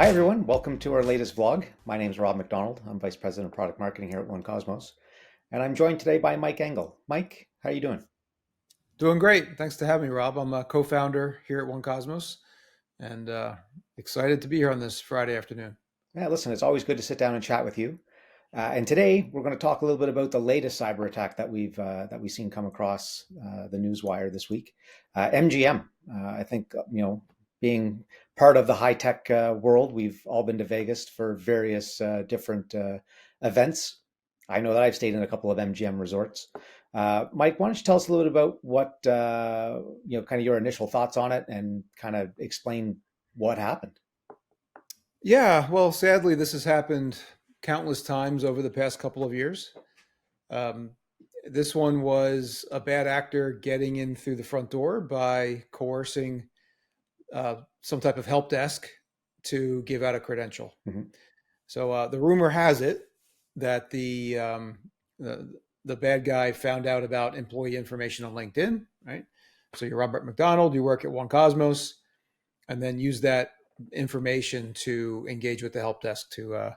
Hi, everyone. Welcome to our latest vlog. My name is Rob McDonald. I'm Vice President of Product Marketing here at One Cosmos, and I'm joined today by Mike Engel. Mike, how are you doing? Doing great. Thanks to having me, Rob. I'm a co-founder here at One Cosmos and excited to be here on this Friday afternoon. Yeah, listen, it's always good to sit down and chat with you. And today we're going to talk a little bit about the latest cyber attack that we've seen come across the news wire this week. MGM. I think being part of the high tech world, we've all been to Vegas for various different events. I know that I've stayed in a couple of MGM resorts. Mike, why don't you tell us a little bit about what kind of your initial thoughts on it, and kind of explain what happened. Yeah, well, sadly, this has happened countless times over the past couple of years. Um, this one was a bad actor getting in through the front door by coercing some type of help desk to give out a credential. Mhm. So the rumor has it that the bad guy found out about employee information on LinkedIn, right? So you're Robert McDonald, you work at One Cosmos, and then use that information to engage with the help desk to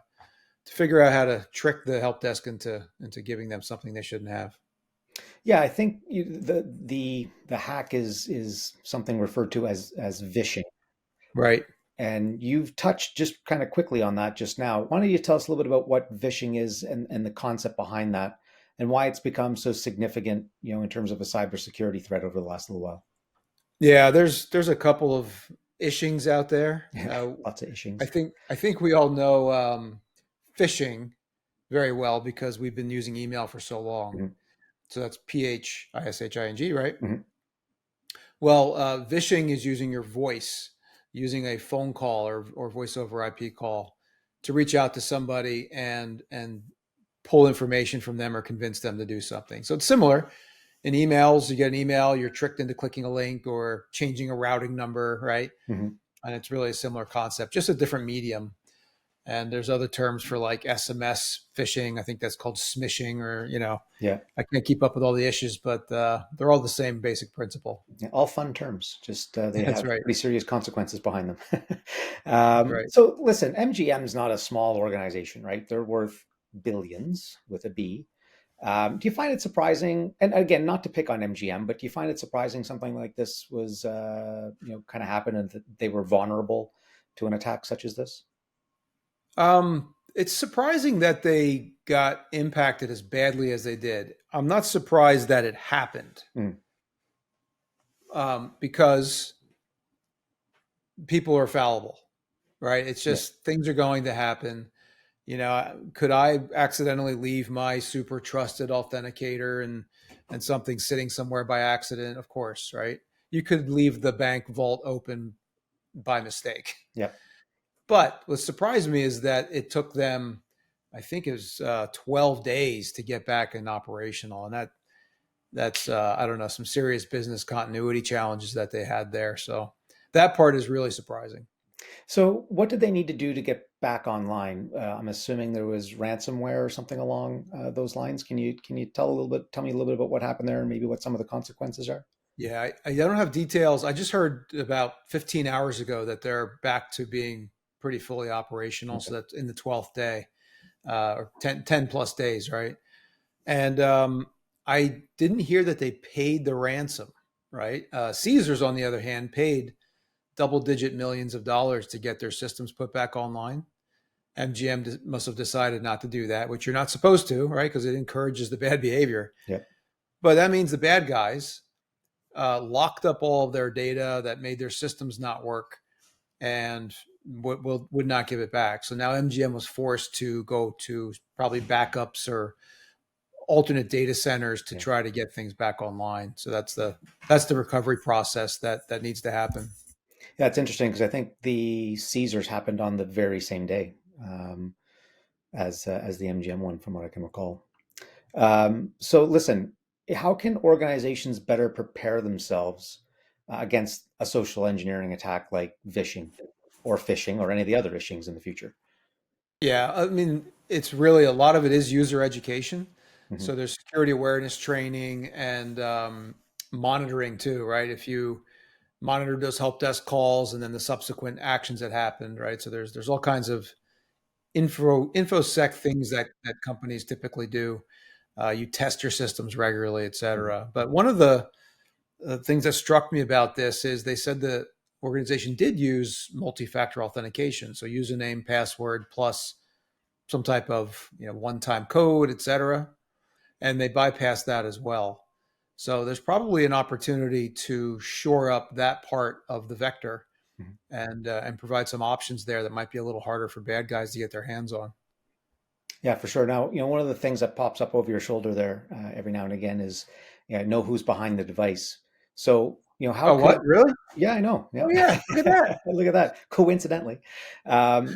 figure out how to trick the help desk into giving them something they shouldn't have. Yeah, I think the hack is something referred to as vishing, Right. and you've touched just kind of quickly on that just now. Why don't you tell us a little bit about what vishing is, and the concept behind that, and why it's become so significant, in terms of a cybersecurity threat over the last little while? Yeah, there's a couple of ishings out there. Yeah, lots of I issues. think we all know phishing very well because we've been using email for so long. Mhm. So that's phishing, right? Mhm. Well, vishing is using your voice, using a phone call or voice over IP call to reach out to somebody and pull information from them or convince them to do something. So it's similar in emails. You get an email, you're tricked into clicking a link or changing a routing number, right? Mhm. And it's really a similar concept, just a different medium. And there's other terms for like SMS phishing. I think that's called smishing, or Yeah. I can't keep up with all the issues, but they're all the same basic principle. Yeah, all fun terms, just they That's have right. pretty serious consequences behind them. That's right. So listen, MGM is not a small organization, right? They're worth billions with a B. Do you find it surprising? And again, not to pick on MGM, but do you find it surprising something like this was, kind of happened, and that they were vulnerable to an attack such as this? It's surprising that they got impacted as badly as they did. I'm not surprised that it happened Mm, because people are fallible, right? It's yeah, just things are going to happen. Could I accidentally leave my super trusted authenticator and something sitting somewhere by accident? Of course, right? You could leave the bank vault open by mistake. yeah, But what surprised me is that it took them, I think it was 12 days to get back in operational, and that's I don't know, some serious business continuity challenges that they had there. So that part is really surprising. So what did they need to do to get back online? I'm assuming there was ransomware or something along those lines. Can you tell me a little bit about what happened there, and maybe what some of the consequences are? Yeah, I don't have details. I just heard about 15 hours ago that they're back to being pretty fully operational. Okay. So that's in the 12th day, or 10 plus days, right? And I didn't hear that they paid the ransom, right? Caesars, on the other hand, paid double digit millions of dollars to get their systems put back online. MGM must have decided not to do that, which you're not supposed to, right? Because it encourages the bad behavior. Yeah. But that means the bad guys locked up all of their data that made their systems not work and would not give it back. So now MGM was forced to go to probably backups or alternate data centers to Yeah. try to get things back online. So that's the recovery process that needs to happen. Yeah, it's interesting because I think the Caesars happened on the very same day, as the MGM one, from what I can recall. So listen, how can organizations better prepare themselves against a social engineering attack like vishing or phishing or any of the other phishings in the future? Yeah, I mean, it's really a lot of it is user education. Hmm. So there's security awareness training and monitoring too, right? If you monitored those help desk calls and then the subsequent actions that happened, right? So there's all kinds of infosec things that companies typically do. You test your systems regularly, et cetera. But one of the things that struck me about this is they said the organization did use multi-factor authentication, so username, password, plus some type of one-time code, et cetera, and they bypassed that as well. So there's probably an opportunity to shore up that part of the vector Mhm. and provide some options there that might be a little harder for bad guys to get their hands on. Yeah, for sure. Now, one of the things that pops up over your shoulder there every now and again is, know who's behind the device. So, how Oh, what? could, Really? yeah, I know. Oh, Yeah. yeah. Look at that. Look at that. Coincidentally.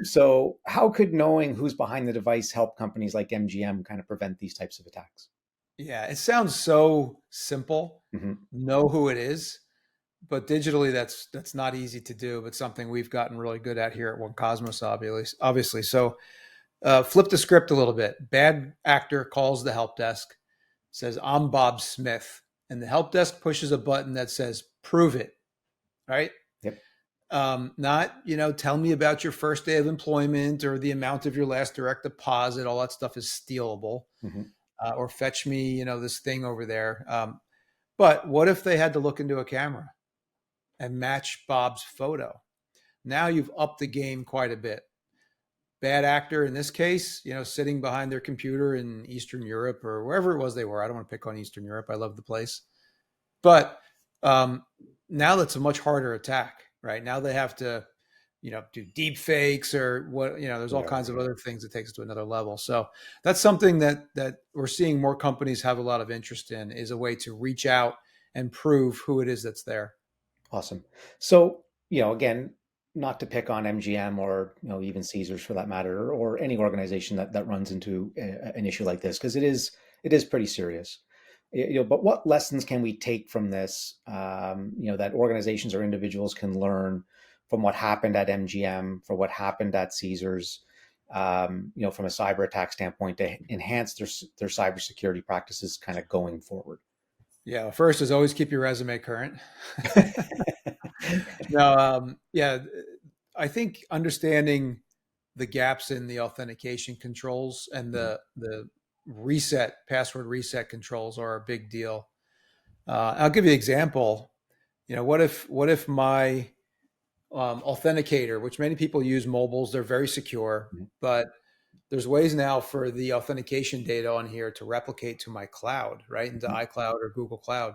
So how could knowing who's behind the device help companies like MGM kind of prevent these types of attacks? Yeah, it sounds so simple. Hmm. Know who it is, but digitally, that's not easy to do. But something we've gotten really good at here at One Cosmos, obviously. So, flip the script a little bit. Bad actor calls the help desk, says, "I'm Bob Smith," and the help desk pushes a button that says, "Prove it." Right? Yep. Not, tell me about your first day of employment or the amount of your last direct deposit. All that stuff is stealable. Hmm. Or fetch me, this thing over there. But what if they had to look into a camera and match Bob's photo? Now you've upped the game quite a bit. Bad actor in this case, sitting behind their computer in Eastern Europe or wherever it was they were. I don't want to pick on Eastern Europe. I love the place. But um, now that's a much harder attack, right? Now they have to, do deep fakes or what, there's all Yeah. kinds of other things that takes it to another level. So that's something that we're seeing more companies have a lot of interest in, is a way to reach out and prove who it is that's there. Awesome. So, again, not to pick on MGM or, even Caesars for that matter, or any organization that runs into an issue like this, because it is pretty serious. But what lessons can we take from this? That organizations or individuals can learn from what happened at MGM, for what happened at Caesars, from a cyber attack standpoint to enhance their cybersecurity practices kind of going forward. Yeah. First is always keep your resume current. No, yeah, I think understanding the gaps in the authentication controls and Mhm. the password reset controls are a big deal. I'll give you an example. What if my authenticator, which many people use mobiles, they're very secure, Mhm. but there's ways now for the authentication data on here to replicate to my cloud, right, into Mhm. iCloud or Google Cloud.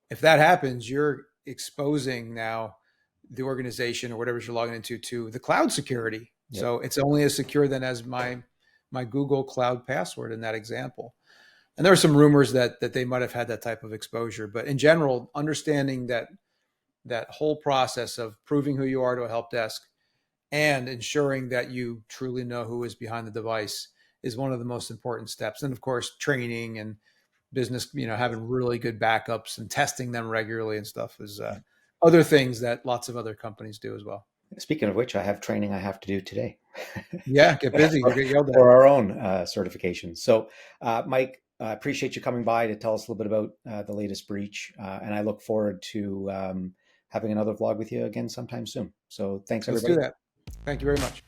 If that happens, you're exposing now the organization or whatever you're logging into to the cloud security. Yep. So it's only as secure then as my Google Cloud password in that example. And there are some rumors that they might have had that type of exposure, but in general, understanding that whole process of proving who you are to a help desk and ensuring that you truly know who is behind the device is one of the most important steps. And of course, training and business, having really good backups and testing them regularly and stuff is other things that lots of other companies do as well. Speaking of which, I have training I have to do today Yeah, get busy. You'll for, get yelled at. for our own certifications. So, Mike, I appreciate you coming by to tell us a little bit about the latest breach. And I look forward to having another vlog with you again sometime soon. So, thanks, Let's do everybody. that. Thank you very much.